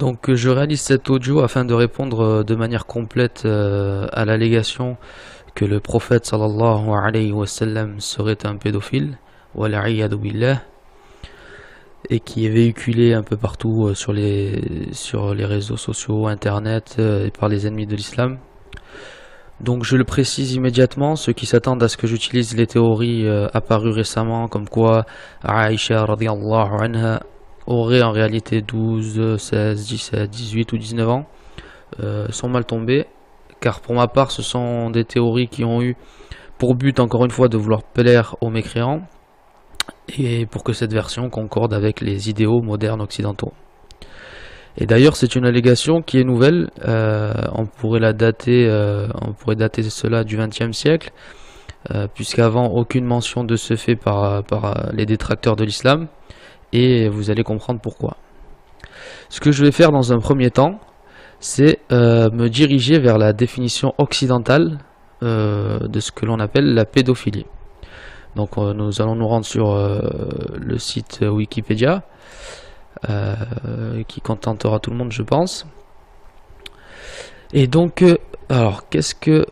Donc je réalise cet audio afin de répondre de manière complète à l'allégation que le prophète sallallahu alayhi wa sallam serait un pédophile, wala'iyadu billah, et qui est véhiculé un peu partout sur les réseaux sociaux, internet et par les ennemis de l'islam. Donc je le précise immédiatement, ceux qui s'attendent à ce que j'utilise les théories apparues récemment, comme quoi Aïcha radiyallahu anha aurait en réalité 12, 16, 17, 18 ou 19 ans, sont mal tombés, car pour ma part ce sont des théories qui ont eu pour but encore une fois de vouloir plaire aux mécréants, et pour que cette version concorde avec les idéaux modernes occidentaux. Et d'ailleurs c'est une allégation qui est nouvelle, on pourrait dater cela du XXe siècle, puisqu'avant aucune mention de ce fait par les détracteurs de l'islam, et vous allez comprendre pourquoi. Ce que je vais faire dans un premier temps, c'est me diriger vers la définition occidentale de ce que l'on appelle la pédophilie. Donc nous allons nous rendre sur le site Wikipédia, qui contentera tout le monde je pense. Et donc, alors qu'est-ce que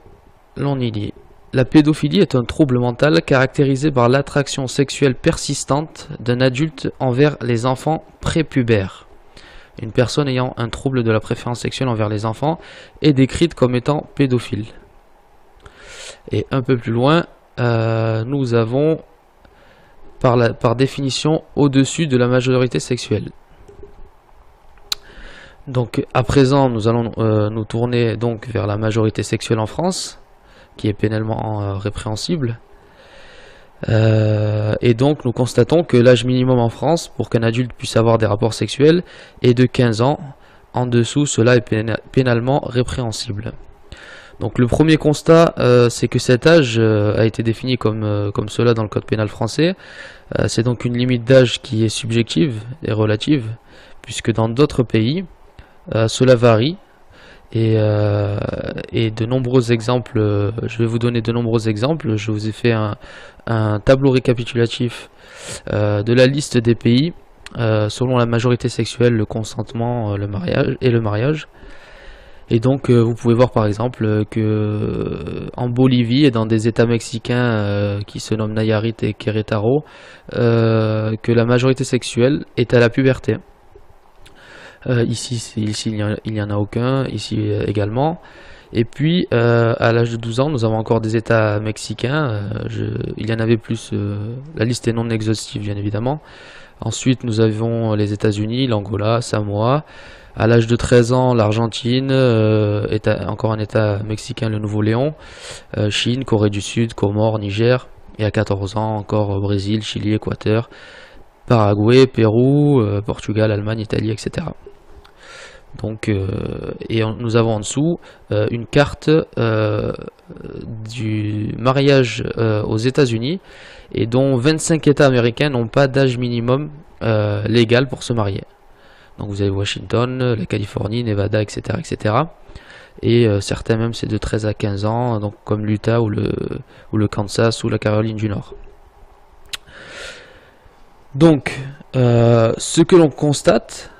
l'on y dit ? La pédophilie est un trouble mental caractérisé par l'attraction sexuelle persistante d'un adulte envers les enfants prépubères. Une personne ayant un trouble de la préférence sexuelle envers les enfants est décrite comme étant pédophile. Et un peu plus loin, nous avons par définition au-dessus de la majorité sexuelle. Donc à présent nous allons nous tourner donc vers la majorité sexuelle en France, qui est pénalement répréhensible. Et donc nous constatons que l'âge minimum en France pour qu'un adulte puisse avoir des rapports sexuels est de 15 ans. En dessous, cela est pénalement répréhensible. Donc le premier constat, c'est que cet âge a été défini comme cela dans le code pénal français. C'est donc une limite d'âge qui est subjective et relative, puisque dans d'autres pays, cela varie. Et de nombreux exemples, je vais vous donner de nombreux exemples. Je vous ai fait un tableau récapitulatif de la liste des pays selon la majorité sexuelle, le consentement, le mariage. Et donc vous pouvez voir par exemple que en Bolivie et dans des états mexicains qui se nomment Nayarit et Querétaro, que la majorité sexuelle est à la puberté. Ici il n'y en a aucun, ici également. Et puis à l'âge de 12 ans nous avons encore des états mexicains, il y en avait plus, la liste est non exhaustive bien évidemment. Ensuite nous avons les États-Unis, l'Angola, Samoa. À l'âge de 13 ans l'Argentine, encore un état mexicain, le Nouveau-Léon, Chine, Corée du Sud, Comores, Niger. Et à 14 ans encore Brésil, Chili, Équateur, Paraguay, Pérou, Portugal, Allemagne, Italie, etc. Donc, nous avons en dessous une carte du mariage aux États-Unis, et dont 25 États américains n'ont pas d'âge minimum légal pour se marier. Donc vous avez Washington, la Californie, Nevada, etc. etc. Et certains même c'est de 13 à 15 ans, donc comme l'Utah ou le Kansas ou la Caroline du Nord. Donc ce que l'on constate,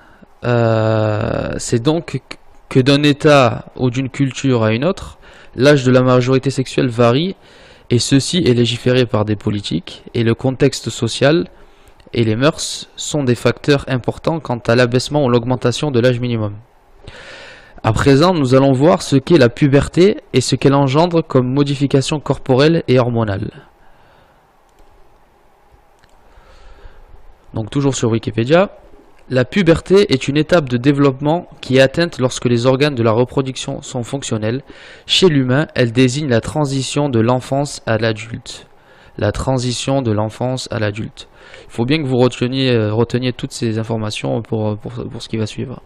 c'est donc que d'un état ou d'une culture à une autre, l'âge de la majorité sexuelle varie, et ceci est légiféré par des politiques, et le contexte social et les mœurs sont des facteurs importants quant à l'abaissement ou l'augmentation de l'âge minimum. À présent, nous allons voir ce qu'est la puberté et ce qu'elle engendre comme modification corporelle et hormonale. Donc toujours sur Wikipédia, la puberté est une étape de développement qui est atteinte lorsque les organes de la reproduction sont fonctionnels. Chez l'humain, elle désigne la transition de l'enfance à l'adulte. La transition de l'enfance à l'adulte. Il faut bien que vous reteniez toutes ces informations pour ce qui va suivre.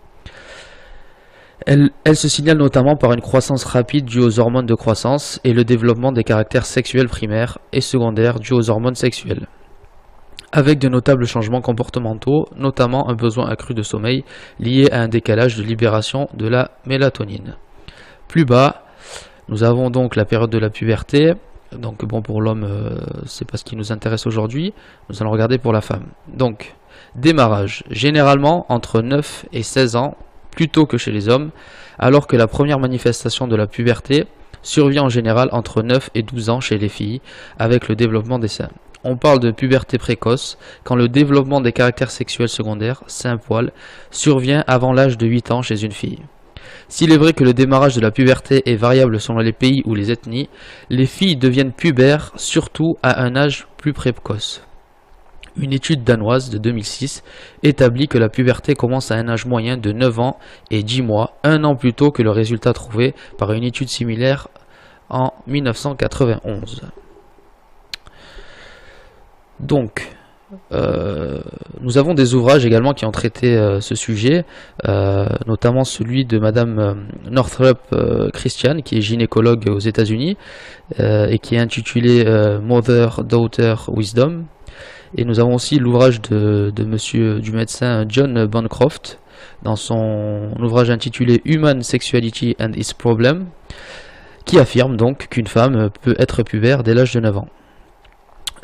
Elle se signale notamment par une croissance rapide due aux hormones de croissance et le développement des caractères sexuels primaires et secondaires dus aux hormones sexuelles, avec de notables changements comportementaux, notamment un besoin accru de sommeil lié à un décalage de libération de la mélatonine. Plus bas, nous avons donc la période de la puberté. Donc bon, pour l'homme, c'est pas ce qui nous intéresse aujourd'hui. Nous allons regarder pour la femme. Donc, démarrage, généralement entre 9 et 16 ans plus tôt que chez les hommes, alors que la première manifestation de la puberté survient en général entre 9 et 12 ans chez les filles, avec le développement des seins. On parle de puberté précoce quand le développement des caractères sexuels secondaires, seins, poils, survient avant l'âge de 8 ans chez une fille. S'il est vrai que le démarrage de la puberté est variable selon les pays ou les ethnies, les filles deviennent pubères surtout à un âge plus précoce. Une étude danoise de 2006 établit que la puberté commence à un âge moyen de 9 ans et 10 mois, un an plus tôt que le résultat trouvé par une étude similaire en 1991. Donc, nous avons des ouvrages également qui ont traité ce sujet, notamment celui de Madame Northrup Christian, qui est gynécologue aux États-Unis, et qui est intitulé Mother, Daughter, Wisdom. Et nous avons aussi l'ouvrage du médecin John Bancroft, dans son ouvrage intitulé Human Sexuality and Its Problem, qui affirme donc qu'une femme peut être pubère dès l'âge de 9 ans.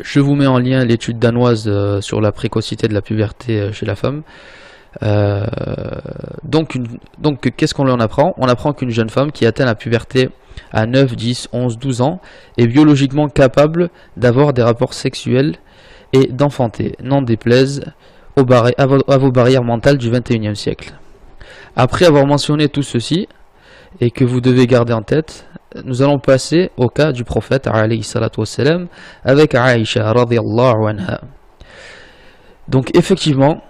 Je vous mets en lien l'étude danoise sur la précocité de la puberté chez la femme. Donc qu'est-ce qu'on en apprend? On apprend qu'une jeune femme qui atteint la puberté à 9, 10, 11, 12 ans est biologiquement capable d'avoir des rapports sexuels et d'enfanter, n'en déplaise à vos barrières mentales du XXIe siècle. Après avoir mentionné tout ceci, et que vous devez garder en tête, nous allons passer au cas du prophète alayhi salatu wassalam, avec Aïcha radhiyallahu anha. Donc effectivement,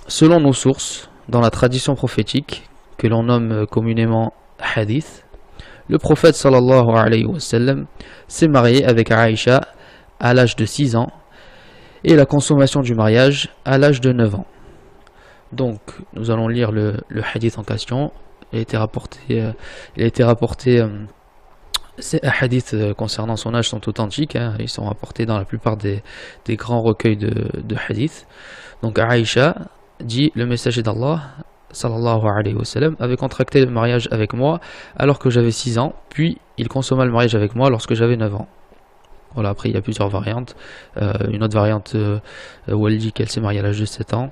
selon nos sources, dans la tradition prophétique, que l'on nomme communément hadith, le prophète sallallahu alayhi wa sallam s'est marié avec Aïcha à l'âge de 6 ans, et la consommation du mariage à l'âge de 9 ans. Donc, nous allons lire le hadith en question. Il a été rapporté, ces hadiths concernant son âge sont authentiques, hein, ils sont rapportés dans la plupart des grands recueils de hadiths. Donc, Aïcha dit, le messager d'Allah, sallallahu alayhi wa sallam, avait contracté le mariage avec moi alors que j'avais 6 ans, puis il consomma le mariage avec moi lorsque j'avais 9 ans. Voilà, après il y a plusieurs variantes. Une autre variante où elle dit qu'elle s'est mariée à l'âge de 7 ans.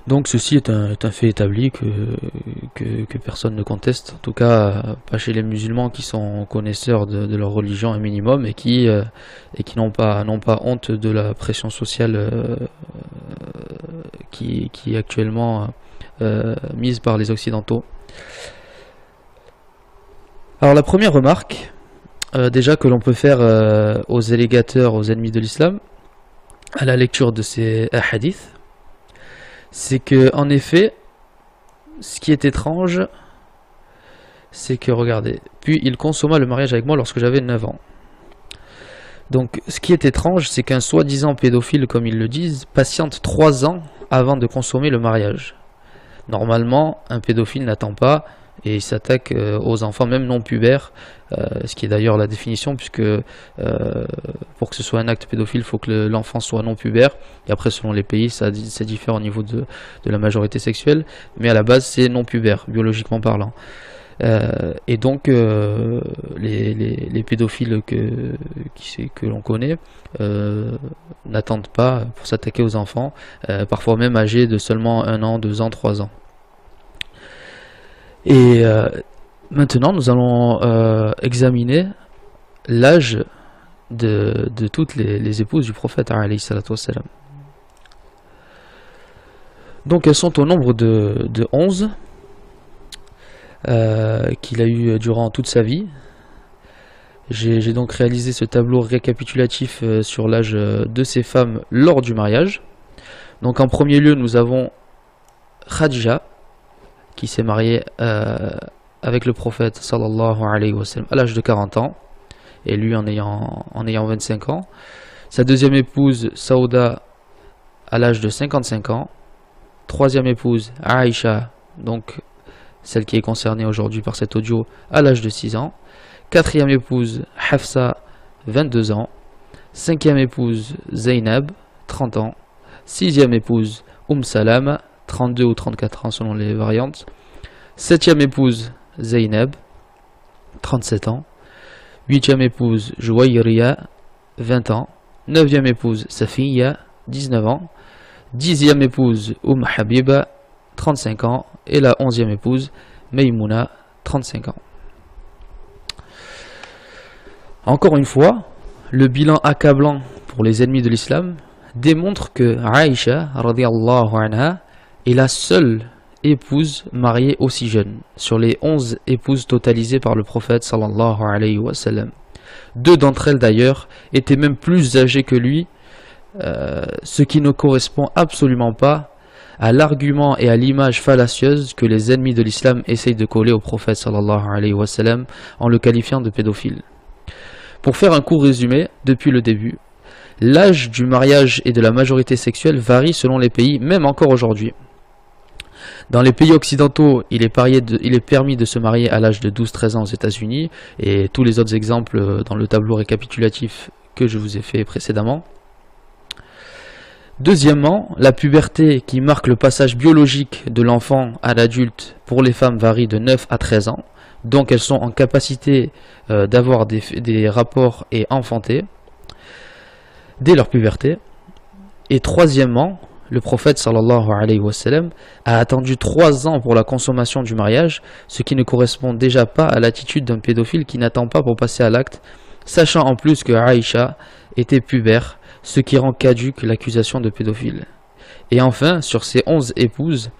Donc ceci est un fait établi que personne ne conteste. En tout cas, pas chez les musulmans qui sont connaisseurs de leur religion un minimum et qui n'ont pas honte de la pression sociale qui est actuellement mise par les Occidentaux. Alors la première remarque, déjà que l'on peut faire aux élégateurs, aux ennemis de l'islam, à la lecture de ces hadiths, c'est que en effet, ce qui est étrange, c'est que regardez, puis il consomma le mariage avec moi lorsque j'avais 9 ans. Donc ce qui est étrange, c'est qu'un soi-disant pédophile, comme ils le disent, patiente 3 ans avant de consommer le mariage. Normalement, un pédophile n'attend pas et il s'attaque aux enfants, même non pubères, ce qui est d'ailleurs la définition, puisque pour que ce soit un acte pédophile, il faut que l'enfant soit non pubère, et après selon les pays, ça diffère au niveau de la majorité sexuelle, mais à la base c'est non pubère, biologiquement parlant. Et donc les pédophiles que l'on connaît n'attendent pas pour s'attaquer aux enfants, parfois même âgés de seulement 1 an, 2 ans, 3 ans. Et maintenant nous allons examiner l'âge de toutes les épouses du prophète alayhi salatu wassalam. Donc elles sont au nombre de 11 qu'il a eu durant toute sa vie. J'ai donc réalisé ce tableau récapitulatif sur l'âge de ces femmes lors du mariage. Donc en premier lieu nous avons Khadija, qui s'est mariée avec le prophète sallallahu alayhi wa sallam à l'âge de 40 ans, et lui en ayant 25 ans. Sa deuxième épouse Saouda à l'âge de 55 ans. Troisième épouse Aïcha, donc celle qui est concernée aujourd'hui par cet audio, à l'âge de 6 ans. Quatrième épouse Hafsa, 22 ans. Cinquième épouse Zainab, 30 ans. Sixième épouse Salama, 32 ou 34 ans selon les variantes. Septième épouse Zainab, 37 ans. Huitième épouse Jouayriya, 20 ans. Neuvième épouse Safiya, 19 ans. Dixième épouse Habiba, 35 ans, et la 11e épouse, Maïmouna, 35 ans. Encore une fois, le bilan accablant pour les ennemis de l'islam démontre que Aïcha radhiyallahu anha est la seule épouse mariée aussi jeune sur les 11 épouses totalisées par le prophète sallallahu alayhi wa sallam. 2 d'entre elles d'ailleurs étaient même plus âgées que lui, ce qui ne correspond absolument pas à l'argument et à l'image fallacieuse que les ennemis de l'islam essayent de coller au prophète sallallahu alayhi wa sallam en le qualifiant de pédophile. Pour faire un court résumé, depuis le début, l'âge du mariage et de la majorité sexuelle varie selon les pays, même encore aujourd'hui. Dans les pays occidentaux, il est permis de se marier à l'âge de 12-13 ans aux États-Unis, et tous les autres exemples dans le tableau récapitulatif que je vous ai fait précédemment. Deuxièmement, la puberté qui marque le passage biologique de l'enfant à l'adulte pour les femmes varie de 9 à 13 ans, donc elles sont en capacité d'avoir des rapports et enfanter dès leur puberté. Et troisièmement, le prophète sallallahu alayhi wa sallam a attendu 3 ans pour la consommation du mariage, ce qui ne correspond déjà pas à l'attitude d'un pédophile qui n'attend pas pour passer à l'acte, sachant en plus que Aïcha était pubère, ce qui rend caduque l'accusation de pédophile. Et enfin, sur ces 11 épouses,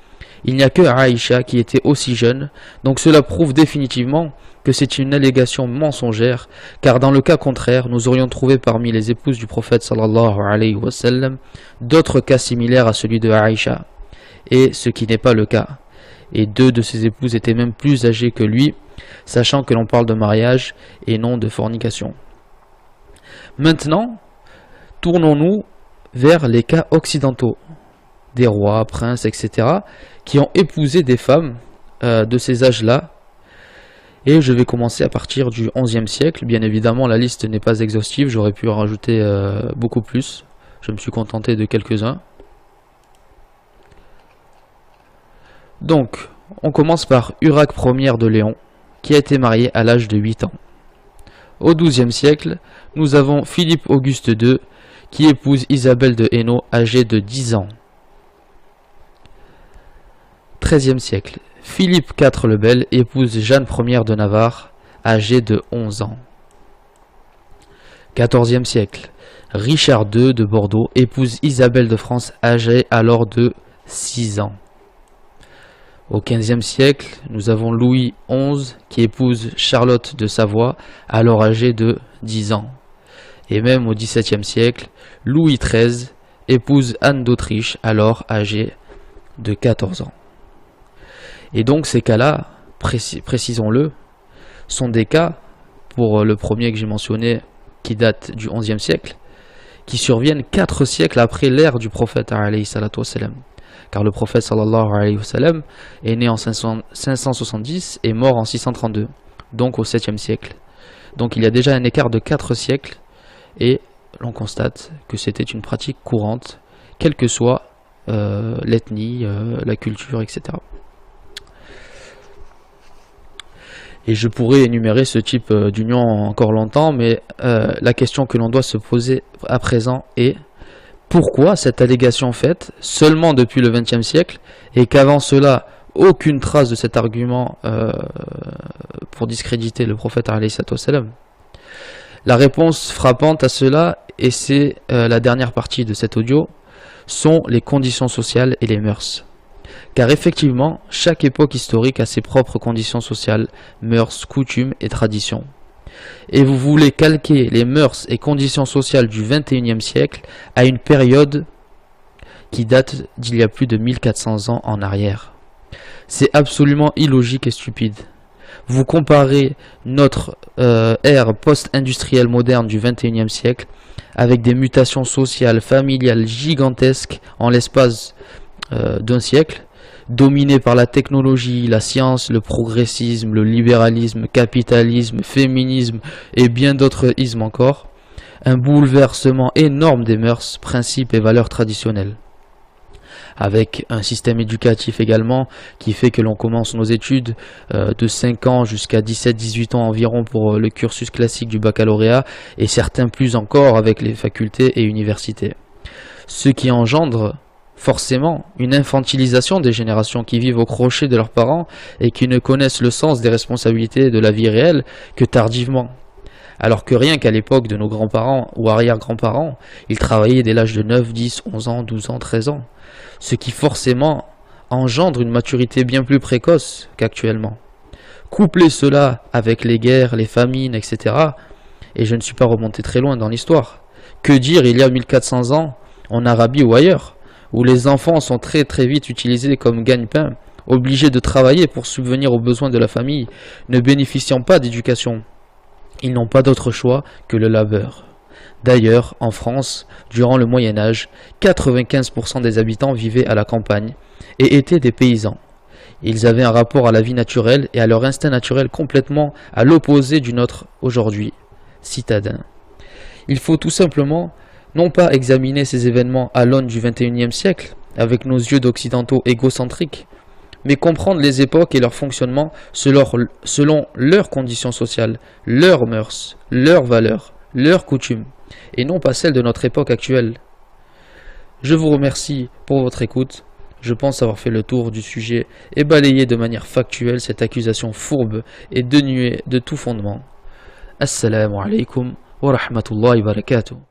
il n'y a que Aïcha qui était aussi jeune, donc cela prouve définitivement que c'est une allégation mensongère, car dans le cas contraire, nous aurions trouvé parmi les épouses du prophète sallallahu alayhi wa sallam d'autres cas similaires à celui de Aïcha, et ce qui n'est pas le cas. Et 2 de ses épouses étaient même plus âgées que lui, sachant que l'on parle de mariage et non de fornication. Maintenant, tournons-nous vers les cas occidentaux, des rois, princes, etc., qui ont épousé des femmes de ces âges-là. Et je vais commencer à partir du XIe siècle. Bien évidemment, la liste n'est pas exhaustive, j'aurais pu en rajouter beaucoup plus. Je me suis contenté de quelques-uns. Donc, on commence par Urraque Ier de Léon, qui a été marié à l'âge de 8 ans. Au XIIe siècle, nous avons Philippe Auguste II, qui épouse Isabelle de Hainaut, âgée de 10 ans. XIIIe siècle, Philippe IV le Bel épouse Jeanne Ier de Navarre, âgée de 11 ans. XIVe siècle, Richard II de Bordeaux épouse Isabelle de France, âgée alors de 6 ans. Au XVe siècle, nous avons Louis XI qui épouse Charlotte de Savoie, alors âgée de 10 ans. Et même au XVIIe siècle, Louis XIII épouse Anne d'Autriche, alors âgée de 14 ans. Et donc ces cas-là, précisons-le, sont des cas, pour le premier que j'ai mentionné, qui date du XIe siècle, qui surviennent 4 siècles après l'ère du prophète alayhi salatu wassalam. Car le prophète sallallahu alayhi wa sallam est né en 570 et mort en 632, donc au 7e siècle. Donc il y a déjà un écart de 4 siècles, et l'on constate que c'était une pratique courante, quelle que soit l'ethnie, la culture, etc. Et je pourrais énumérer ce type d'union encore longtemps, mais la question que l'on doit se poser à présent est: pourquoi cette allégation faite seulement depuis le XXe siècle, et qu'avant cela, aucune trace de cet argument pour discréditer le prophète alayhi salam? La réponse frappante à cela, et c'est la dernière partie de cet audio, sont les conditions sociales et les mœurs. Car effectivement, chaque époque historique a ses propres conditions sociales, mœurs, coutumes et traditions. Et vous voulez calquer les mœurs et conditions sociales du XXIe siècle à une période qui date d'il y a plus de 1400 ans en arrière. C'est absolument illogique et stupide. Vous comparez notre ère post-industrielle moderne du XXIe siècle avec des mutations sociales, familiales gigantesques en l'espace d'un siècle, dominé par la technologie, la science, le progressisme, le libéralisme, capitalisme, féminisme et bien d'autres ismes encore, un bouleversement énorme des mœurs, principes et valeurs traditionnelles. Avec un système éducatif également qui fait que l'on commence nos études de 5 ans jusqu'à 17-18 ans environ pour le cursus classique du baccalauréat, et certains plus encore avec les facultés et universités. Ce qui engendre forcément une infantilisation des générations qui vivent au crochet de leurs parents et qui ne connaissent le sens des responsabilités de la vie réelle que tardivement. Alors que rien qu'à l'époque de nos grands-parents ou arrière-grands-parents, ils travaillaient dès l'âge de 9, 10, 11 ans, 12 ans, 13 ans, ce qui forcément engendre une maturité bien plus précoce qu'actuellement. Couplez cela avec les guerres, les famines, etc., et je ne suis pas remonté très loin dans l'histoire. Que dire il y a 1400 ans, en Arabie ou ailleurs, où les enfants sont très vite utilisés comme gagne-pain, obligés de travailler pour subvenir aux besoins de la famille, ne bénéficiant pas d'éducation. Ils n'ont pas d'autre choix que le labeur. D'ailleurs, en France, durant le Moyen-Âge, 95% des habitants vivaient à la campagne et étaient des paysans. Ils avaient un rapport à la vie naturelle et à leur instinct naturel complètement à l'opposé du nôtre aujourd'hui, citadin. Il faut tout simplement non pas examiner ces événements à l'aune du XXIe siècle, avec nos yeux d'occidentaux égocentriques, mais comprendre les époques et leur fonctionnement selon leurs conditions sociales, leurs mœurs, leurs valeurs, leurs coutumes, et non pas celles de notre époque actuelle. Je vous remercie pour votre écoute. Je pense avoir fait le tour du sujet et balayé de manière factuelle cette accusation fourbe et dénuée de tout fondement. Assalamu alaikum wa rahmatullahi wa barakatuh.